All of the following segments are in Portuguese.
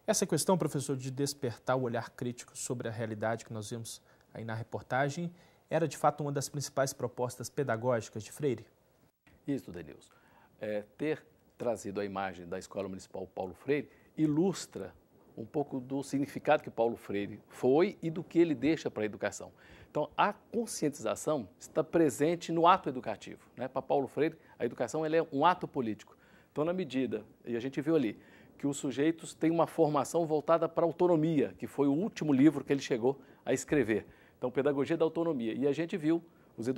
Essa questão, professor, de despertar o olhar crítico sobre a realidade que nós vimos aí na reportagem, era de fato uma das principais propostas pedagógicas de Freire? Isso, Denilson. Ter trazido a imagem da Escola Municipal Paulo Freire ilustra um pouco do significado que Paulo Freire foi e do que ele deixa para a educação. Então, a conscientização está presente no ato educativo, né? Para Paulo Freire, a educação ela é um ato político. Então, na medida, e a gente viu ali, que os sujeitos têm uma formação voltada para a autonomia, que foi o último livro que ele chegou a escrever. Então, Pedagogia da Autonomia. E a gente viu as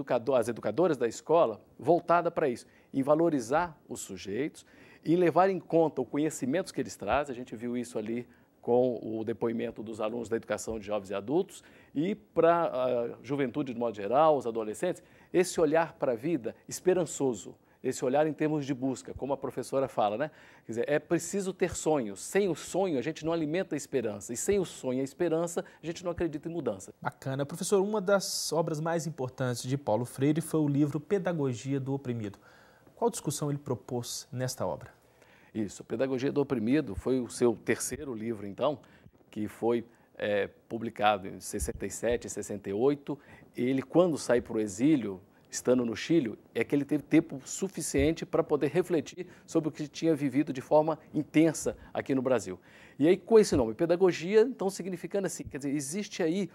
educadoras da escola voltada para isso, em valorizar os sujeitos, em levar em conta o conhecimento que eles trazem. A gente viu isso ali com o depoimento dos alunos da educação de jovens e adultos, e para a juventude de modo geral, os adolescentes, esse olhar para a vida esperançoso, esse olhar em termos de busca, como a professora fala, né? Quer dizer, é preciso ter sonhos. Sem o sonho, a gente não alimenta a esperança. E sem o sonho e a esperança, a gente não acredita em mudança. Bacana. Professor, uma das obras mais importantes de Paulo Freire foi o livro Pedagogia do Oprimido. Qual discussão ele propôs nesta obra? Isso, Pedagogia do Oprimido foi o seu terceiro livro, então, que foi publicado em 67 e 68. Ele, quando sai para o exílio, estando no Chile, é que ele teve tempo suficiente para poder refletir sobre o que tinha vivido de forma intensa aqui no Brasil. E aí, com esse nome, pedagogia, então, significando assim, quer dizer, existe aí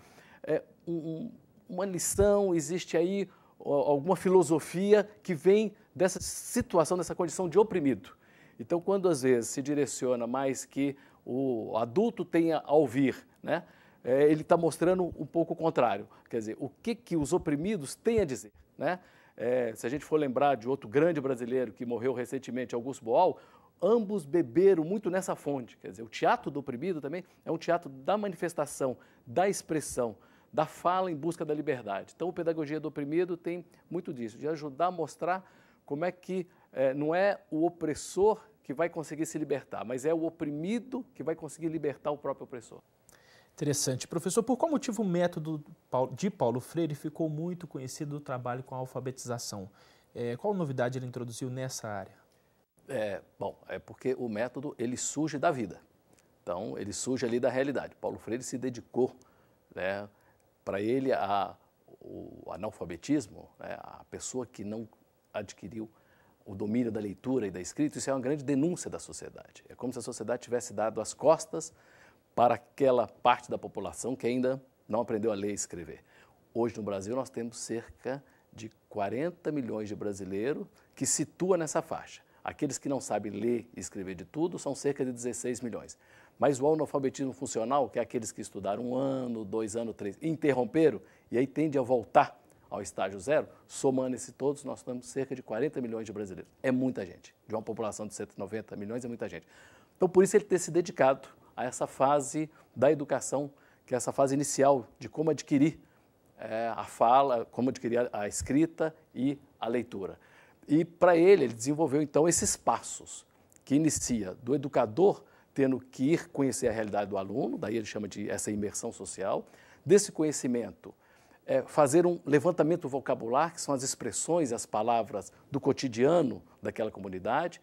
uma lição, existe aí alguma filosofia que vem dessa situação, dessa condição de oprimido. Então, quando às vezes se direciona mais que o adulto tenha a ouvir, né? Ele está mostrando um pouco o contrário. Quer dizer, o que os oprimidos têm a dizer, né? Se a gente for lembrar de outro grande brasileiro que morreu recentemente, Augusto Boal, ambos beberam muito nessa fonte. Quer dizer, o teatro do oprimido também é um teatro da manifestação, da expressão, da fala em busca da liberdade. Então, a Pedagogia do Oprimido tem muito disso, de ajudar a mostrar como é que não é o opressor que vai conseguir se libertar, mas é o oprimido que vai conseguir libertar o próprio opressor. Interessante. Professor, por qual motivo o método de Paulo Freire ficou muito conhecido do trabalho com a alfabetização? Qual novidade ele introduziu nessa área? É porque o método ele surge da vida. Então, ele surge ali da realidade. Paulo Freire se dedicou, né, para ele, o analfabetismo, né, a pessoa que não adquiriu o domínio da leitura e da escrita, isso é uma grande denúncia da sociedade. É como se a sociedade tivesse dado as costas para aquela parte da população que ainda não aprendeu a ler e escrever. Hoje no Brasil nós temos cerca de 40 milhões de brasileiros que situa nessa faixa. Aqueles que não sabem ler e escrever de tudo são cerca de 16 milhões. Mas o analfabetismo funcional, que é aqueles que estudaram 1 ano, 2 anos, 3, interromperam e aí tende a voltar ao estágio zero, somando esses todos, nós temos cerca de 40 milhões de brasileiros. É muita gente. De uma população de 190 milhões é muita gente. Então, por isso ele ter se dedicado a essa fase da educação, que é essa fase inicial de como adquirir a fala, como adquirir a escrita e a leitura. E para ele desenvolveu então esses passos, que inicia do educador tendo que ir conhecer a realidade do aluno, daí ele chama de essa imersão social, desse conhecimento, fazer um levantamento vocabular, que são as expressões, as palavras do cotidiano daquela comunidade.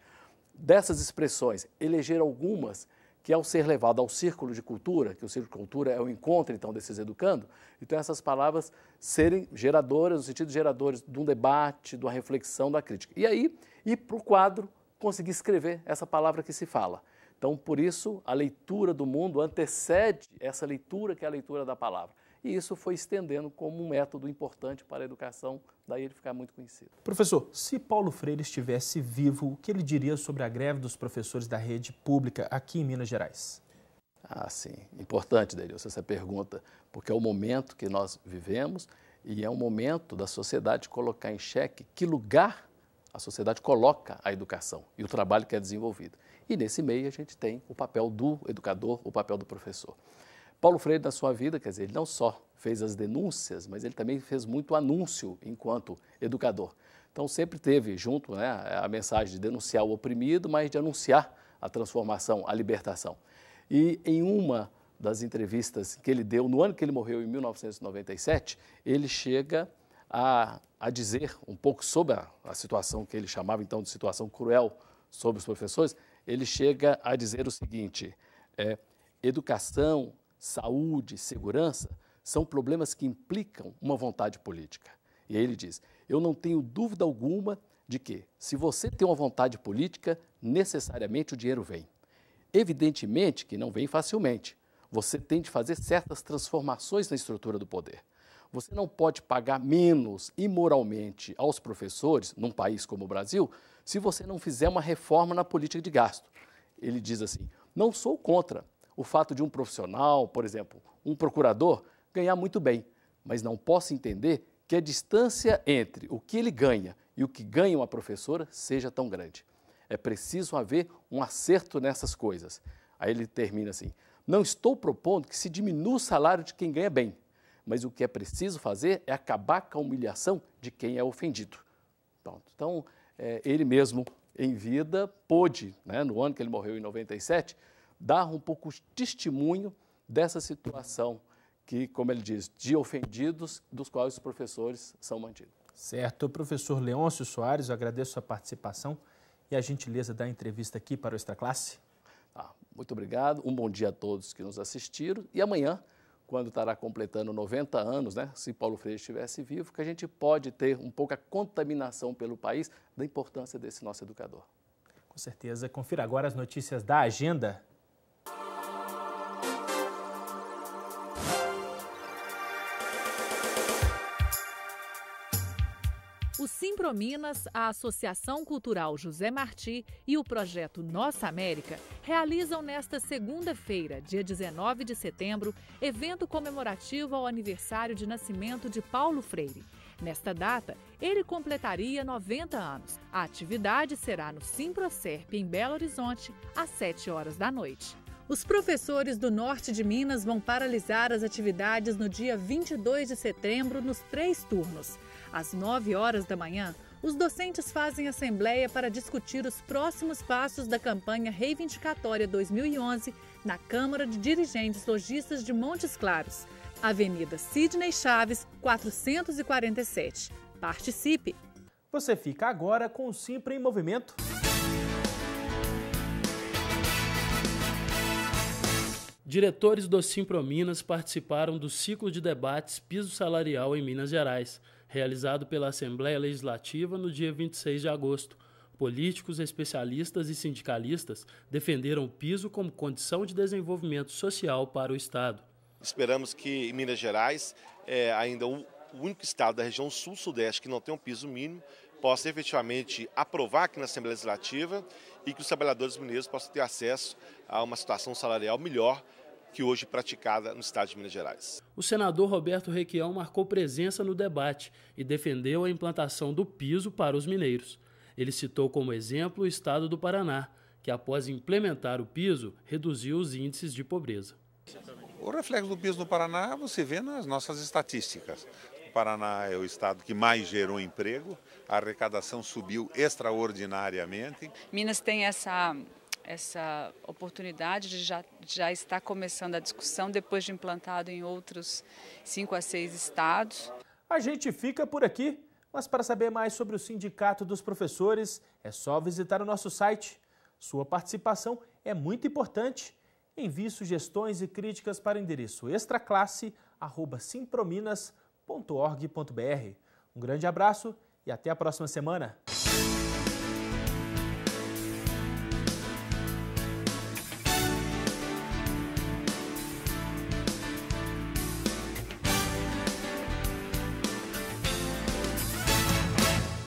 Dessas expressões, eleger algumas que, ao ser levado ao círculo de cultura, que o círculo de cultura é o encontro, então, desses educandos, então essas palavras serem geradoras, no sentido de geradoras de um debate, de uma reflexão, da crítica. E aí, ir para o quadro, conseguir escrever essa palavra que se fala. Então, por isso, a leitura do mundo antecede essa leitura que é a leitura da palavra. E isso foi estendendo como um método importante para a educação, daí ele ficar muito conhecido. Professor, se Paulo Freire estivesse vivo, o que ele diria sobre a greve dos professores da rede pública aqui em Minas Gerais? Sim. Importante, Denilson, essa pergunta, porque é o momento que nós vivemos e é um momento da sociedade colocar em xeque que lugar a sociedade coloca a educação e o trabalho que é desenvolvido. E nesse meio a gente tem o papel do educador, o papel do professor. Paulo Freire, na sua vida, quer dizer, ele não só fez as denúncias, mas ele também fez muito anúncio enquanto educador. Então, sempre teve junto, né, a mensagem de denunciar o oprimido, mas de anunciar a transformação, a libertação. E em uma das entrevistas que ele deu, no ano que ele morreu, em 1997, ele chega a dizer um pouco sobre a situação que ele chamava, então, de situação cruel sobre os professores. Ele chega a dizer o seguinte: educação, saúde, segurança são problemas que implicam uma vontade política. E aí ele diz, eu não tenho dúvida alguma de que, se você tem uma vontade política, necessariamente o dinheiro vem. Evidentemente que não vem facilmente. Você tem de fazer certas transformações na estrutura do poder. Você não pode pagar menos imoralmente aos professores, num país como o Brasil, se você não fizer uma reforma na política de gasto. Ele diz assim, não sou contra o fato de um profissional, por exemplo, um procurador, ganhar muito bem, mas não posso entender que a distância entre o que ele ganha e o que ganha uma professora seja tão grande. É preciso haver um acerto nessas coisas. Aí ele termina assim, não estou propondo que se diminua o salário de quem ganha bem, mas o que é preciso fazer é acabar com a humilhação de quem é ofendido. Pronto. Então, ele mesmo, em vida, pôde, né, no ano que ele morreu, em 97, dar um pouco de testemunho dessa situação que, como ele diz, de ofendidos, dos quais os professores são mantidos. Certo. Professor Leôncio Soares, eu agradeço a participação e a gentileza da entrevista aqui para o Extra Classe. Muito obrigado, um bom dia a todos que nos assistiram e amanhã, quando estará completando 90 anos, né, se Paulo Freire estivesse vivo, que a gente pode ter um pouco a contaminação pelo país da importância desse nosso educador. Com certeza. Confira agora as notícias da agenda. O Simprominas, a Associação Cultural José Marti e o projeto Nossa América realizam nesta segunda-feira, dia 19 de setembro, evento comemorativo ao aniversário de nascimento de Paulo Freire. Nesta data, ele completaria 90 anos. A atividade será no Simprocerp, em Belo Horizonte, às 7 horas da noite. Os professores do norte de Minas vão paralisar as atividades no dia 22 de setembro, nos 3 turnos. Às 9 horas da manhã, os docentes fazem assembleia para discutir os próximos passos da campanha reivindicatória 2011 na Câmara de Dirigentes Lojistas de Montes Claros, Avenida Sidney Chaves, 447. Participe! Você fica agora com o Simpro em Movimento. Diretores do Simprominas participaram do ciclo de debates Piso Salarial em Minas Gerais, realizado pela Assembleia Legislativa no dia 26 de agosto. Políticos, especialistas e sindicalistas defenderam o piso como condição de desenvolvimento social para o Estado. Esperamos que em Minas Gerais, ainda o único estado da região sul-sudeste que não tem um piso mínimo, possa efetivamente aprovar aqui na Assembleia Legislativa e que os trabalhadores mineiros possam ter acesso a uma situação salarial melhor que hoje praticada no estado de Minas Gerais. O senador Roberto Requião marcou presença no debate e defendeu a implantação do piso para os mineiros. Ele citou como exemplo o estado do Paraná, que após implementar o piso, reduziu os índices de pobreza. O reflexo do piso no Paraná você vê nas nossas estatísticas. O Paraná é o estado que mais gerou emprego, a arrecadação subiu extraordinariamente. Minas tem essa oportunidade de já estar começando a discussão depois de implantado em outros 5 a 6 estados. A gente fica por aqui, mas para saber mais sobre o Sindicato dos Professores, é só visitar o nosso site. Sua participação é muito importante. Envie sugestões e críticas para o endereço extraclasse@simprominas.org.br. Um grande abraço e até a próxima semana.